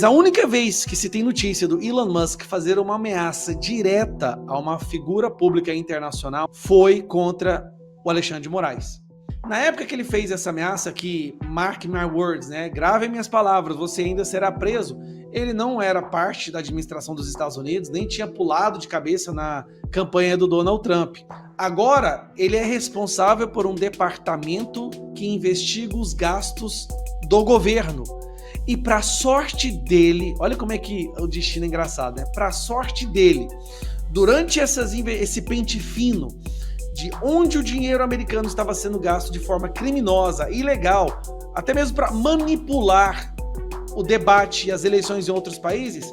Mas a única vez que se tem notícia do Elon Musk fazer uma ameaça direta a uma figura pública internacional foi contra o Alexandre de Moraes. Na época que ele fez essa ameaça, que mark my words, né, grave minhas palavras, você ainda será preso, ele não era parte da administração dos Estados Unidos, nem tinha pulado de cabeça na campanha do Donald Trump. Agora, ele é responsável por um departamento que investiga os gastos do governo. E para sorte dele, olha como é que o destino é engraçado, né? Para sorte dele, durante esse pente fino, de onde o dinheiro americano estava sendo gasto de forma criminosa, ilegal, até mesmo para manipular o debate e as eleições em outros países,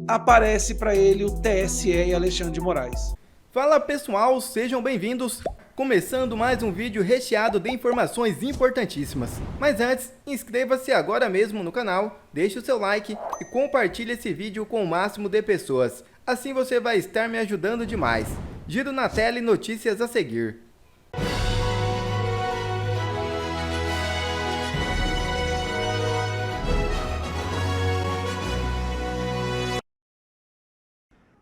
aparece para ele o TSE e Alexandre de Moraes. Fala pessoal, sejam bem-vindos! Começando mais um vídeo recheado de informações importantíssimas. Mas antes, inscreva-se agora mesmo no canal, deixe o seu like e compartilhe esse vídeo com o máximo de pessoas. Assim você vai estar me ajudando demais. Giro na tela e notícias a seguir.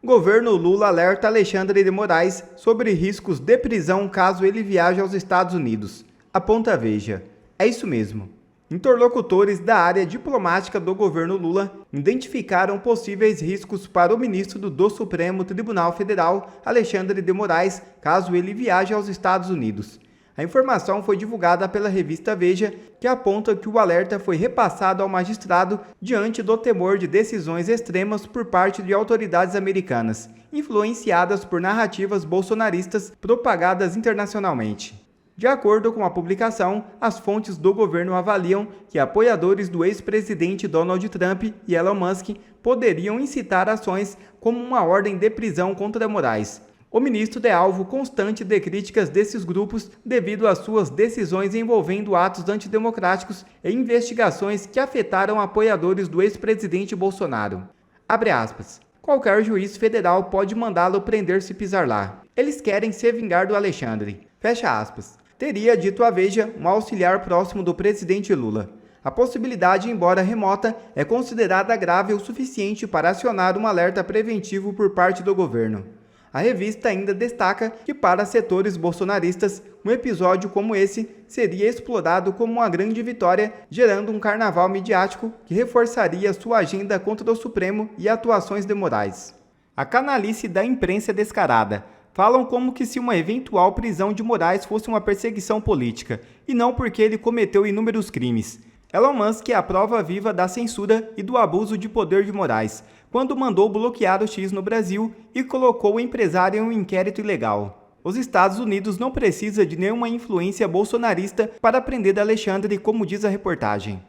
Governo Lula alerta Alexandre de Moraes sobre riscos de prisão caso ele viaje aos Estados Unidos. Aponta a Veja. É isso mesmo. Interlocutores da área diplomática do governo Lula identificaram possíveis riscos para o ministro do Supremo Tribunal Federal, Alexandre de Moraes, caso ele viaje aos Estados Unidos. A informação foi divulgada pela revista Veja, que aponta que o alerta foi repassado ao magistrado diante do temor de decisões extremas por parte de autoridades americanas, influenciadas por narrativas bolsonaristas propagadas internacionalmente. De acordo com a publicação, as fontes do governo avaliam que apoiadores do ex-presidente Donald Trump e Elon Musk poderiam incitar ações como uma ordem de prisão contra Moraes. O ministro é alvo constante de críticas desses grupos devido às suas decisões envolvendo atos antidemocráticos e investigações que afetaram apoiadores do ex-presidente Bolsonaro. Abre aspas. Qualquer juiz federal pode mandá-lo prender se pisar lá. Eles querem se vingar do Alexandre. Fecha aspas. Teria dito a Veja um auxiliar próximo do presidente Lula. A possibilidade, embora remota, é considerada grave o suficiente para acionar um alerta preventivo por parte do governo. A revista ainda destaca que para setores bolsonaristas, um episódio como esse seria explorado como uma grande vitória, gerando um carnaval midiático que reforçaria sua agenda contra o Supremo e atuações de Moraes. A canalice da imprensa é descarada. Falam como que se uma eventual prisão de Moraes fosse uma perseguição política, e não porque ele cometeu inúmeros crimes. Elon Musk é a prova viva da censura e do abuso de poder de Moraes, quando mandou bloquear o X no Brasil e colocou o empresário em um inquérito ilegal. Os Estados Unidos não precisam de nenhuma influência bolsonarista para prender Alexandre, como diz a reportagem.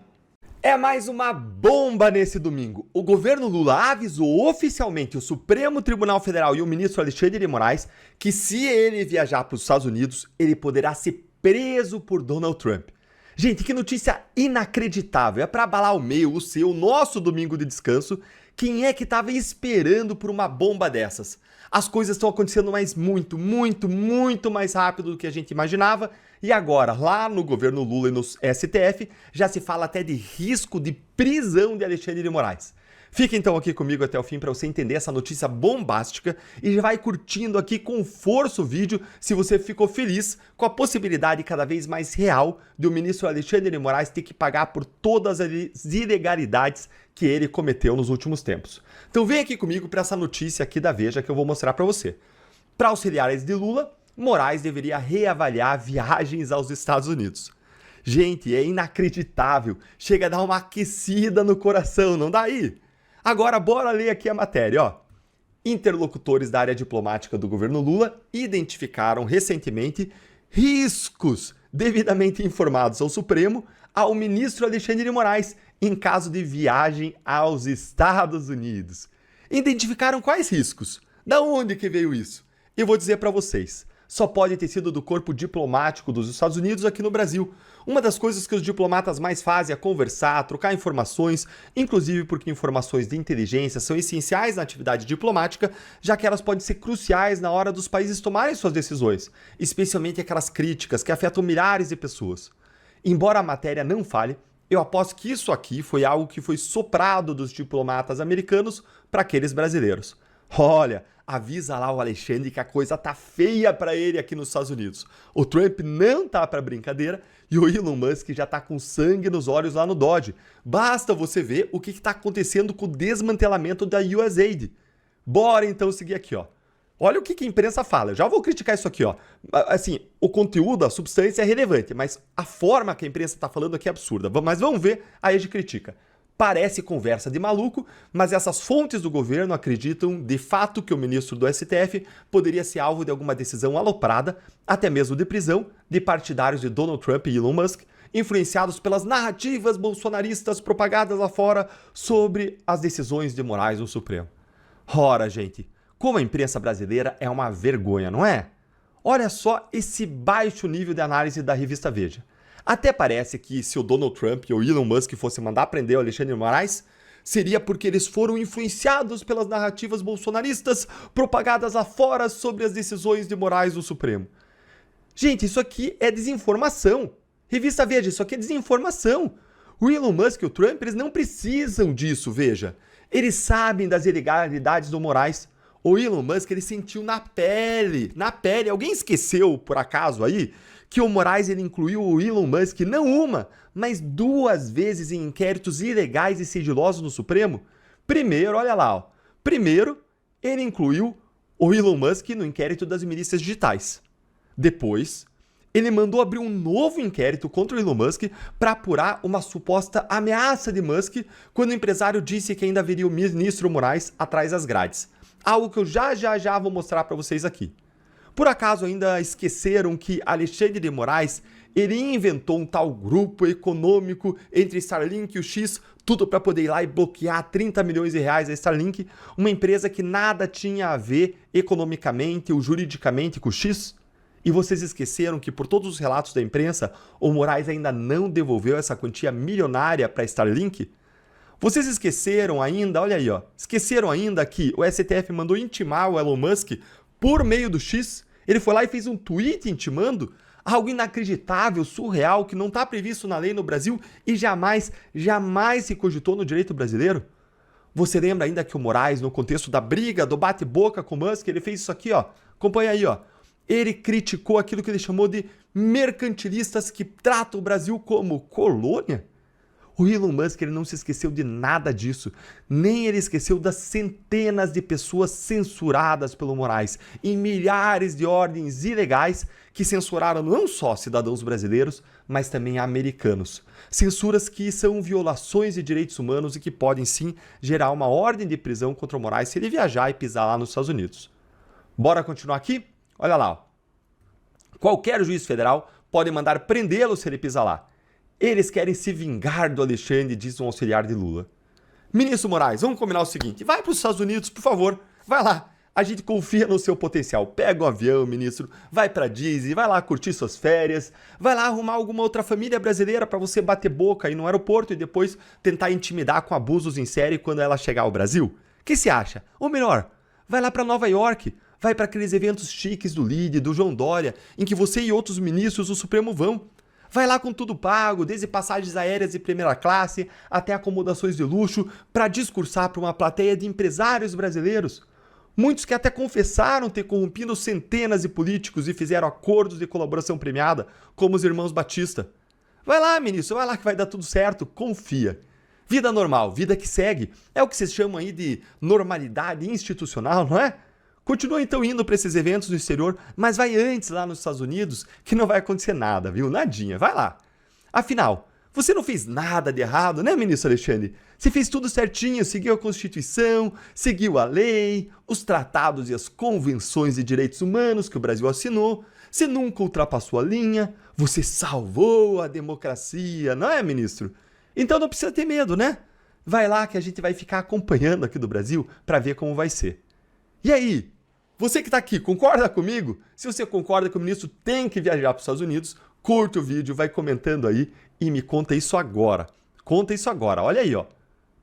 É mais uma bomba nesse domingo. O governo Lula avisou oficialmente o Supremo Tribunal Federal e o ministro Alexandre de Moraes que se ele viajar para os Estados Unidos, ele poderá ser preso por Donald Trump. Gente, que notícia inacreditável. É para abalar o meu, o seu, o nosso domingo de descanso. Quem é que estava esperando por uma bomba dessas? As coisas estão acontecendo muito mais rápido do que a gente imaginava. E agora, lá no governo Lula e no STF, já se fala até de risco de prisão de Alexandre de Moraes. Fica então aqui comigo até o fim para você entender essa notícia bombástica e já vai curtindo aqui com força o vídeo se você ficou feliz com a possibilidade cada vez mais real de o ministro Alexandre de Moraes ter que pagar por todas as ilegalidades que ele cometeu nos últimos tempos. Então vem aqui comigo para essa notícia aqui da Veja que eu vou mostrar para você. Para auxiliares de Lula, Moraes deveria reavaliar viagens aos Estados Unidos. Gente, é inacreditável. Chega a dar uma aquecida no coração, não dá aí? Agora, bora ler aqui a matéria, ó. Interlocutores da área diplomática do governo Lula identificaram recentemente riscos devidamente informados ao Supremo ao ministro Alexandre de Moraes em caso de viagem aos Estados Unidos. Identificaram quais riscos? Da onde que veio isso? Eu vou dizer para vocês. Só pode ter sido do corpo diplomático dos Estados Unidos aqui no Brasil. Uma das coisas que os diplomatas mais fazem é conversar, trocar informações, inclusive porque informações de inteligência são essenciais na atividade diplomática, já que elas podem ser cruciais na hora dos países tomarem suas decisões, especialmente aquelas críticas que afetam milhares de pessoas. Embora a matéria não fale, Eu aposto que isso aqui foi algo que foi soprado dos diplomatas americanos para aqueles brasileiros. Olha, avisa lá o Alexandre que a coisa tá feia para ele aqui nos Estados Unidos. O Trump não tá para brincadeira e o Elon Musk já tá com sangue nos olhos lá no Dodge. Basta você ver o que tá acontecendo com o desmantelamento da USAID. Bora então seguir aqui, ó. Olha o que a imprensa fala. Eu já vou criticar isso aqui, ó. Assim, o conteúdo, a substância é relevante, mas a forma que a imprensa está falando aqui é absurda. Mas vamos ver, aí a gente critica. Parece conversa de maluco, mas essas fontes do governo acreditam de fato que o ministro do STF poderia ser alvo de alguma decisão aloprada, até mesmo de prisão, de partidários de Donald Trump e Elon Musk, influenciados pelas narrativas bolsonaristas propagadas lá fora sobre as decisões de Moraes no Supremo. Ora, gente, como a imprensa brasileira é uma vergonha, não é? Olha só esse baixo nível de análise da revista Veja. Até parece que se o Donald Trump ou o Elon Musk fossem mandar prender o Alexandre de Moraes, seria porque eles foram influenciados pelas narrativas bolsonaristas propagadas lá fora sobre as decisões de Moraes no Supremo. Gente, isso aqui é desinformação. Revista Veja, isso aqui é desinformação. O Elon Musk e o Trump, eles não precisam disso, veja. Eles sabem das ilegalidades do Moraes. O Elon Musk, ele sentiu na pele. Alguém esqueceu, por acaso, aí, que o Moraes ele incluiu o Elon Musk não uma, mas 2 vezes em inquéritos ilegais e sigilosos no Supremo? Primeiro, olha lá, ó. Primeiro, ele incluiu o Elon Musk no inquérito das milícias digitais. Depois, ele mandou abrir um novo inquérito contra o Elon Musk para apurar uma suposta ameaça de Musk quando o empresário disse que ainda haveria o ministro Moraes atrás das grades. Algo que eu já vou mostrar para vocês aqui. Por acaso ainda esqueceram que Alexandre de Moraes ele inventou um tal grupo econômico entre Starlink e o X, tudo para poder ir lá e bloquear 30 milhões de reais a Starlink, uma empresa que nada tinha a ver economicamente ou juridicamente com o X? E vocês esqueceram que, por todos os relatos da imprensa, o Moraes ainda não devolveu essa quantia milionária para a Starlink? Vocês esqueceram ainda, olha aí, ó, esqueceram ainda que o STF mandou intimar o Elon Musk por meio do X? Ele foi lá e fez um tweet intimando? Algo inacreditável, surreal, que não está previsto na lei no Brasil e jamais se cogitou no direito brasileiro? Você lembra ainda que o Moraes, no contexto da briga, do bate-boca com o Musk, ele fez isso aqui, ó. Acompanha aí, ó. Ele criticou aquilo que ele chamou de mercantilistas que tratam o Brasil como colônia. O Elon Musk ele não se esqueceu de nada disso, nem ele esqueceu das centenas de pessoas censuradas pelo Moraes em milhares de ordens ilegais que censuraram não só cidadãos brasileiros, mas também americanos. Censuras que são violações de direitos humanos e que podem sim gerar uma ordem de prisão contra o Moraes se ele viajar e pisar lá nos Estados Unidos. Bora continuar aqui? Olha lá, ó. Qualquer juiz federal pode mandar prendê-lo se ele pisar lá. Eles querem se vingar do Alexandre, diz um auxiliar de Lula. Ministro Moraes, vamos combinar o seguinte, vai para os Estados Unidos, por favor, vai lá. A gente confia no seu potencial. Pega um avião, ministro, vai para Disney, vai lá curtir suas férias, vai lá arrumar alguma outra família brasileira para você bater boca aí no aeroporto e depois tentar intimidar com abusos em série quando ela chegar ao Brasil. O que você acha? Ou melhor, vai lá para Nova York, vai para aqueles eventos chiques do Lide, do João Dória, em que você e outros ministros do Supremo vão. Vai lá com tudo pago, desde passagens aéreas de primeira classe até acomodações de luxo, para discursar para uma plateia de empresários brasileiros. Muitos que até confessaram ter corrompido centenas de políticos e fizeram acordos de colaboração premiada, como os irmãos Batista. Vai lá, ministro, vai lá que vai dar tudo certo, confia. Vida normal, vida que segue, é o que vocês chamam aí de normalidade institucional, não é? Continua então indo para esses eventos no exterior, mas vai antes lá nos Estados Unidos, que não vai acontecer nada, viu? Nadinha, vai lá. Afinal, você não fez nada de errado, né, ministro Alexandre? Você fez tudo certinho, seguiu a Constituição, seguiu a lei, os tratados e as convenções de direitos humanos que o Brasil assinou. Você nunca ultrapassou a linha, você salvou a democracia, não é, ministro? Então não precisa ter medo, né? Vai lá que a gente vai ficar acompanhando aqui do Brasil para ver como vai ser. E aí? Você que está aqui, concorda comigo? Se você concorda que o ministro tem que viajar para os Estados Unidos, curta o vídeo, vai comentando aí e me conta isso agora. Conta isso agora, olha aí, ó.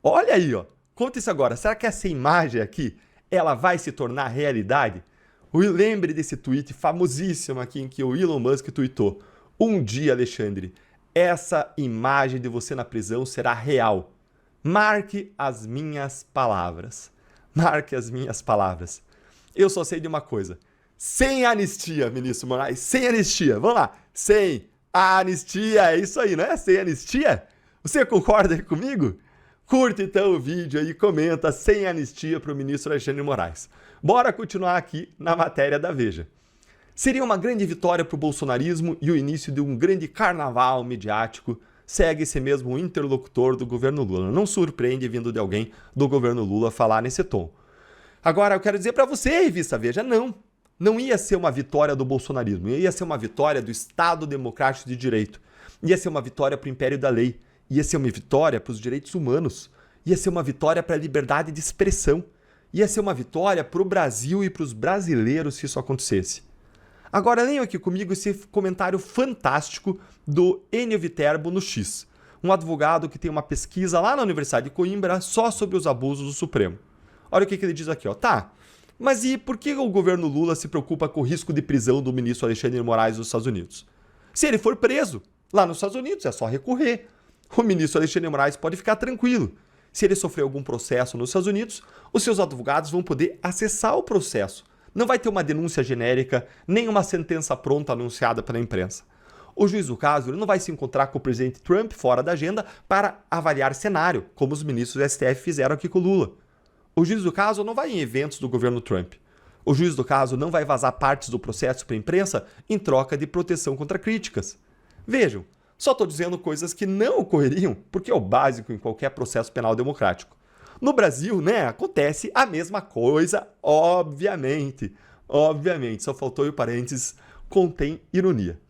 Olha aí, ó. Conta isso agora. Será que essa imagem aqui, ela vai se tornar realidade? Lembre desse tweet famosíssimo aqui em que o Elon Musk tweetou. Um dia, Alexandre, essa imagem de você na prisão será real. Marque as minhas palavras. Marque as minhas palavras. Eu só sei de uma coisa. Sem anistia, ministro Moraes, sem anistia. Vamos lá. Sem anistia, é isso aí, né? Sem anistia? Você concorda aí comigo? Curta então o vídeo aí e comenta sem anistia para o ministro Alexandre de Moraes. Bora continuar aqui na matéria da Veja. Seria uma grande vitória para o bolsonarismo e o início de um grande carnaval midiático, segue esse mesmo interlocutor do governo Lula. Não surpreende vindo de alguém do governo Lula falar nesse tom. Agora, eu quero dizer para você, revista Veja, não ia ser uma vitória do bolsonarismo, ia ser uma vitória do Estado Democrático de Direito, ia ser uma vitória para o império da lei, ia ser uma vitória para os direitos humanos, ia ser uma vitória para a liberdade de expressão, ia ser uma vitória para o Brasil e para os brasileiros se isso acontecesse. Agora leiam aqui comigo esse comentário fantástico do Enio Viterbo no X, um advogado que tem uma pesquisa lá na Universidade de Coimbra só sobre os abusos do Supremo. Olha o que ele diz aqui, ó. Tá, mas e por que o governo Lula se preocupa com o risco de prisão do ministro Alexandre de Moraes dos Estados Unidos? Se ele for preso lá nos Estados Unidos, é só recorrer. O ministro Alexandre de Moraes pode ficar tranquilo. Se ele sofrer algum processo nos Estados Unidos, os seus advogados vão poder acessar o processo. Não vai ter uma denúncia genérica, nem uma sentença pronta anunciada pela imprensa. O juiz do caso ele não vai se encontrar com o presidente Trump fora da agenda para avaliar cenário, como os ministros do STF fizeram aqui com o Lula. O juiz do caso não vai em eventos do governo Trump. O juiz do caso não vai vazar partes do processo para a imprensa em troca de proteção contra críticas. Vejam, só estou dizendo coisas que não ocorreriam, porque é o básico em qualquer processo penal democrático. No Brasil, né, acontece a mesma coisa, obviamente. Obviamente, só faltou o parênteses, contém ironia.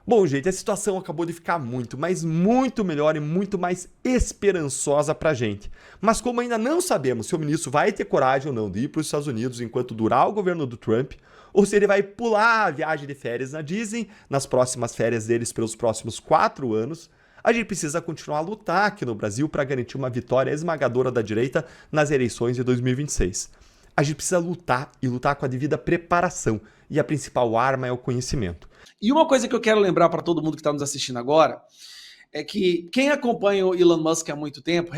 Bom, gente, a situação acabou de ficar muito, mas muito melhor e muito mais esperançosa pra gente. Mas como ainda não sabemos se o ministro vai ter coragem ou não de ir para os Estados Unidos enquanto durar o governo do Trump, ou se ele vai pular a viagem de férias na Disney, nas próximas férias deles pelos próximos 4 anos, a gente precisa continuar a lutar aqui no Brasil para garantir uma vitória esmagadora da direita nas eleições de 2026. A gente precisa lutar e lutar com a devida preparação, e a principal arma é o conhecimento. E uma coisa que eu quero lembrar para todo mundo que está nos assistindo agora é que quem acompanha o Elon Musk há muito tempo,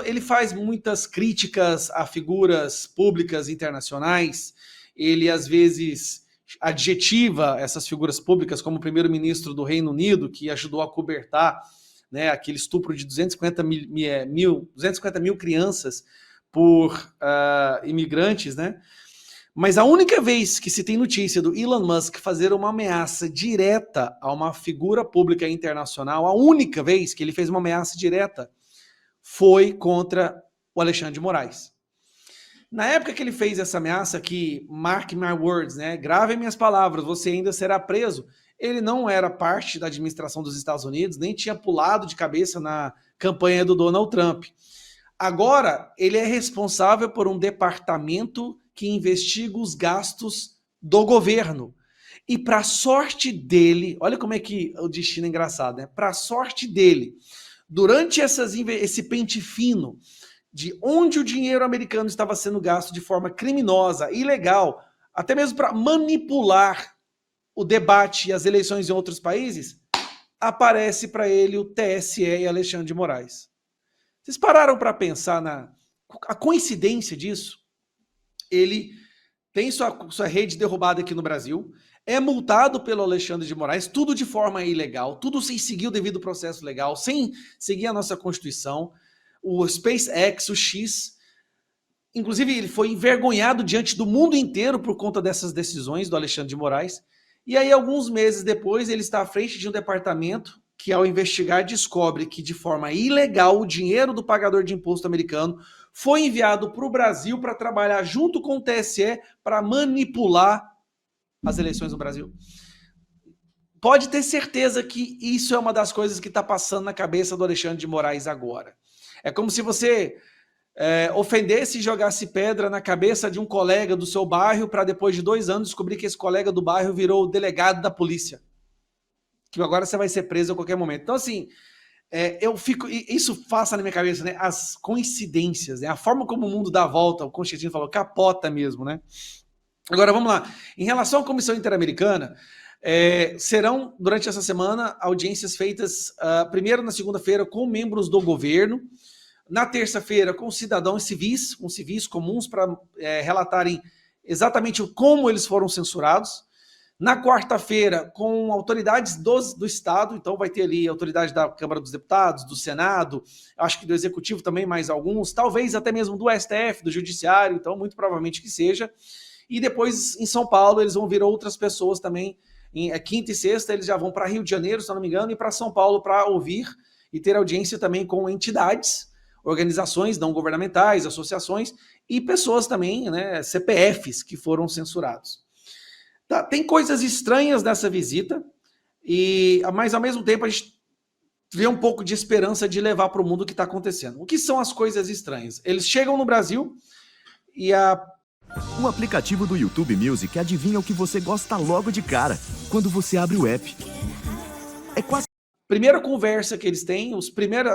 ele faz muitas críticas a figuras públicas internacionais, ele às vezes adjetiva essas figuras públicas como o primeiro-ministro do Reino Unido, que ajudou a cobertar, né, aquele estupro de 250 mil crianças por imigrantes, né? Mas a única vez que se tem notícia do Elon Musk fazer uma ameaça direta a uma figura pública internacional, a única vez que ele fez uma ameaça direta foi contra o Alexandre de Moraes. Na época que ele fez essa ameaça, que mark my words, né, gravem minhas palavras, você ainda será preso, ele não era parte da administração dos Estados Unidos, nem tinha pulado de cabeça na campanha do Donald Trump. Agora, ele é responsável por um departamento que investiga os gastos do governo. E para sorte dele, olha como é que o destino é engraçado, né? Para sorte dele, durante esse pente fino de onde o dinheiro americano estava sendo gasto de forma criminosa, ilegal, até mesmo para manipular o debate e as eleições em outros países, aparece para ele o TSE e Alexandre de Moraes. Vocês pararam para pensar na a coincidência disso? Ele tem sua rede derrubada aqui no Brasil, é multado pelo Alexandre de Moraes, tudo de forma ilegal, tudo sem seguir o devido processo legal, sem seguir a nossa Constituição. O SpaceX, o X, inclusive ele foi envergonhado diante do mundo inteiro por conta dessas decisões do Alexandre de Moraes. E aí, alguns meses depois, ele está à frente de um departamento que, ao investigar, descobre que, de forma ilegal, o dinheiro do pagador de imposto americano foi enviado para o Brasil para trabalhar junto com o TSE para manipular as eleições no Brasil. Pode ter certeza que isso é uma das coisas que está passando na cabeça do Alexandre de Moraes agora. É como se você ofendesse e jogasse pedra na cabeça de um colega do seu bairro para depois de 2 anos descobrir que esse colega do bairro virou o delegado da polícia. Que agora você vai ser preso a qualquer momento. Então, assim, isso passa na minha cabeça, né? As coincidências, né? A forma como o mundo dá a volta, o Constantino falou, capota mesmo, né? Agora, vamos lá. Em relação à Comissão Interamericana, Serão, durante essa semana, audiências feitas primeiro na segunda-feira com membros do governo, na terça-feira com cidadãos civis, com civis comuns, para relatarem exatamente como eles foram censurados. Na quarta-feira, com autoridades do Estado, então vai ter ali autoridade da Câmara dos Deputados, do Senado, acho que do Executivo também, mais alguns, talvez até mesmo do STF, do Judiciário, então muito provavelmente que seja. E depois, em São Paulo, eles vão vir outras pessoas também. Quinta e sexta, eles já vão para Rio de Janeiro, se não me engano, e para São Paulo para ouvir e ter audiência também com entidades, organizações não governamentais, associações e pessoas também, né, CPFs que foram censurados. Tá, tem coisas estranhas nessa visita, mas ao mesmo tempo a gente vê um pouco de esperança de levar para o mundo o que está acontecendo. O que são as coisas estranhas? Eles chegam no Brasil e O aplicativo do YouTube Music adivinha o que você gosta logo de cara, quando você abre o app. É quase... Primeira conversa que eles têm, as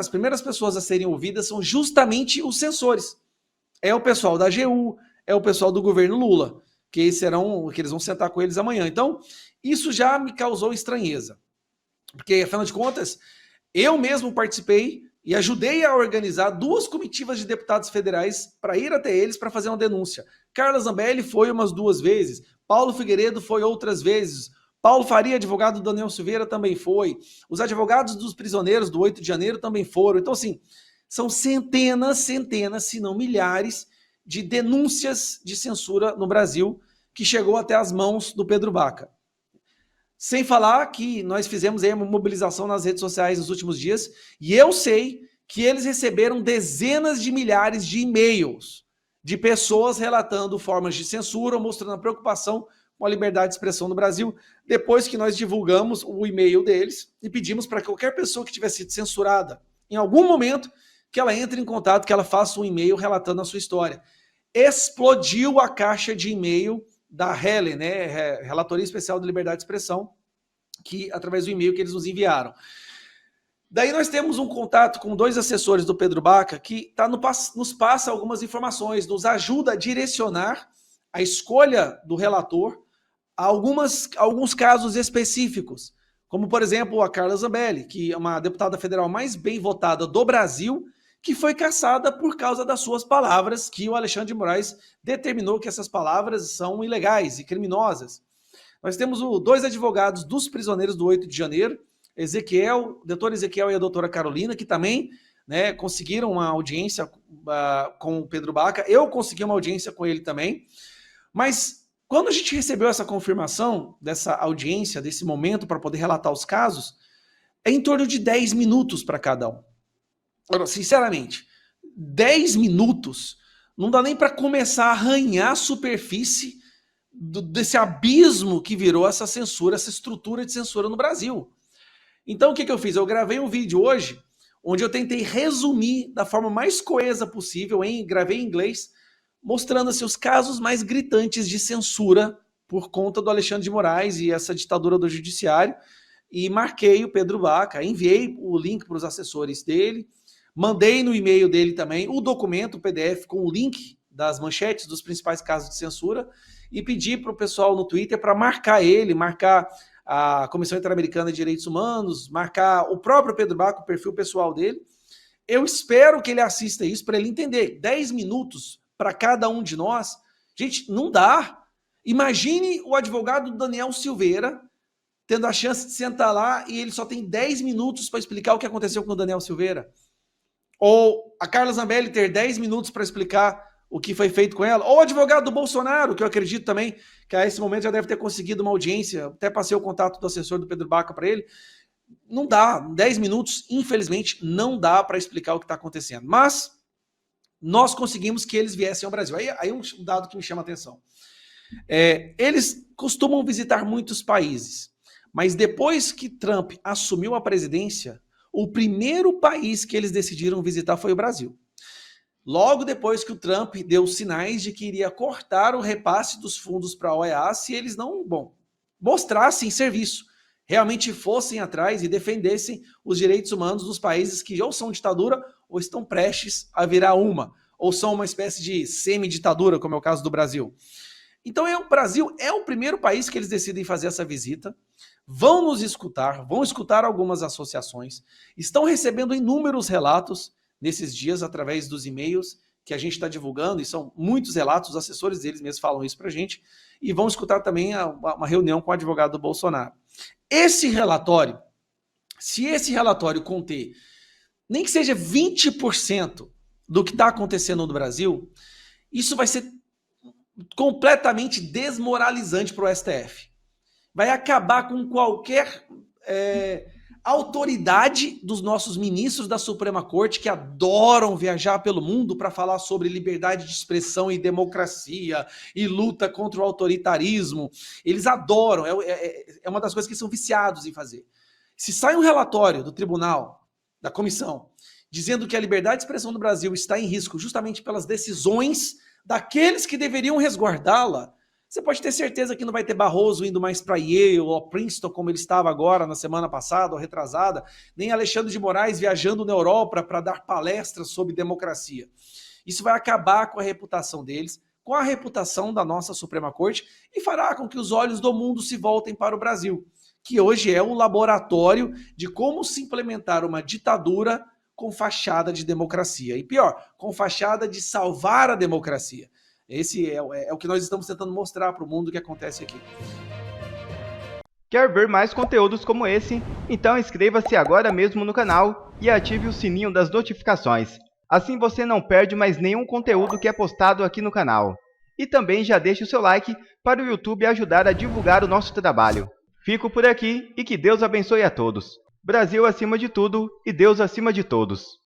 primeiras pessoas a serem ouvidas são justamente os censores. É o pessoal da AGU, é o pessoal do governo Lula, que eles vão sentar com eles amanhã. Então, isso já me causou estranheza. Porque, afinal de contas, eu mesmo participei e ajudei a organizar 2 comitivas de deputados federais para ir até eles para fazer uma denúncia. Carla Zambelli foi umas 2 vezes, Paulo Figueiredo foi outras vezes, Paulo Faria, advogado do Daniel Silveira, também foi, os advogados dos prisioneiros do 8 de janeiro também foram. Então, assim, são centenas, se não milhares, de denúncias de censura no Brasil que chegou até as mãos do Pedro Baca. Sem falar que nós fizemos aí uma mobilização nas redes sociais nos últimos dias e eu sei que eles receberam dezenas de milhares de e-mails de pessoas relatando formas de censura, mostrando a preocupação com a liberdade de expressão no Brasil, depois que nós divulgamos o e-mail deles e pedimos para qualquer pessoa que tivesse sido censurada, em algum momento, que ela entre em contato, que ela faça um e-mail relatando a sua história. Explodiu a caixa de e-mail da HELE, né, Relatoria Especial de Liberdade de Expressão, que através do e-mail que eles nos enviaram. Daí nós temos um contato com 2 assessores do Pedro Baca que nos passa algumas informações, nos ajuda a direcionar a escolha do relator a alguns casos específicos, como, por exemplo, a Carla Zambelli, que é uma deputada federal mais bem votada do Brasil, que foi cassada por causa das suas palavras, que o Alexandre de Moraes determinou que essas palavras são ilegais e criminosas. Nós temos 2 advogados dos prisioneiros do 8 de janeiro, o doutor Ezequiel e a doutora Carolina, que também, né, conseguiram uma audiência com o Pedro Baca. Eu consegui uma audiência com ele também. Mas quando a gente recebeu essa confirmação dessa audiência, desse momento para poder relatar os casos, é em torno de 10 minutos para cada um. Agora, sinceramente, 10 minutos não dá nem para começar a arranhar a superfície desse abismo que virou essa censura, essa estrutura de censura no Brasil. Então, o que eu fiz? Eu gravei um vídeo hoje, onde eu tentei resumir da forma mais coesa possível, gravei em inglês, mostrando assim, os casos mais gritantes de censura por conta do Alexandre de Moraes e essa ditadura do judiciário, e marquei o Pedro Baca, enviei o link para os assessores dele, mandei no e-mail dele também o documento, o PDF, com o link das manchetes dos principais casos de censura, e pedi para o pessoal no Twitter para marcar ele, marcar a Comissão Interamericana de Direitos Humanos, marcar o próprio Pedro Baca, o perfil pessoal dele. Eu espero que ele assista isso para ele entender. 10 minutos para cada um de nós, gente, não dá. Imagine o advogado Daniel Silveira tendo a chance de sentar lá e ele só tem 10 minutos para explicar o que aconteceu com o Daniel Silveira. Ou a Carla Zambelli ter 10 minutos para explicar o que foi feito com ela. Ou o advogado do Bolsonaro, que eu acredito também que a esse momento já deve ter conseguido uma audiência. Até passei o contato do assessor do Pedro Baca para ele. Não dá. 10 minutos, infelizmente, não dá para explicar o que está acontecendo. Mas nós conseguimos que eles viessem ao Brasil. Aí um dado que me chama a atenção. Eles costumam visitar muitos países. Mas depois que Trump assumiu a presidência, o primeiro país que eles decidiram visitar foi o Brasil. Logo depois que o Trump deu sinais de que iria cortar o repasse dos fundos para a OEA se eles não, mostrassem serviço, realmente fossem atrás e defendessem os direitos humanos dos países que ou são ditadura ou estão prestes a virar ou são uma espécie de semi-ditadura, como é o caso do Brasil. Então o Brasil é o primeiro país que eles decidem fazer essa visita. vão nos escutar, vão escutar algumas associações, estão recebendo inúmeros relatos nesses dias através dos e-mails que a gente está divulgando, e são muitos relatos, os assessores deles mesmos falam isso para a gente, e vão escutar também uma reunião com o advogado do Bolsonaro. Esse relatório, se esse relatório conter nem que seja 20% do que está acontecendo no Brasil, isso vai ser completamente desmoralizante para o STF. Vai acabar com qualquer autoridade dos nossos ministros da Suprema Corte, que adoram viajar pelo mundo para falar sobre liberdade de expressão e democracia e luta contra o autoritarismo. Eles adoram, é uma das coisas que são viciados em fazer. Se sai um relatório do tribunal, da comissão, dizendo que a liberdade de expressão no Brasil está em risco justamente pelas decisões daqueles que deveriam resguardá-la, você pode ter certeza que não vai ter Barroso indo mais para Yale ou Princeton, como ele estava agora na semana passada ou retrasada, nem Alexandre de Moraes viajando na Europa para dar palestras sobre democracia. Isso vai acabar com a reputação deles, com a reputação da nossa Suprema Corte e fará com que os olhos do mundo se voltem para o Brasil, que hoje é um laboratório de como se implementar uma ditadura com fachada de democracia. E pior, com fachada de salvar a democracia. Esse é o que nós estamos tentando mostrar para o mundo que acontece aqui. Quer ver mais conteúdos como esse? Então inscreva-se agora mesmo no canal e ative o sininho das notificações. Assim você não perde mais nenhum conteúdo que é postado aqui no canal. E também já deixe o seu like para o YouTube ajudar a divulgar o nosso trabalho. Fico por aqui e que Deus abençoe a todos. Brasil acima de tudo e Deus acima de todos.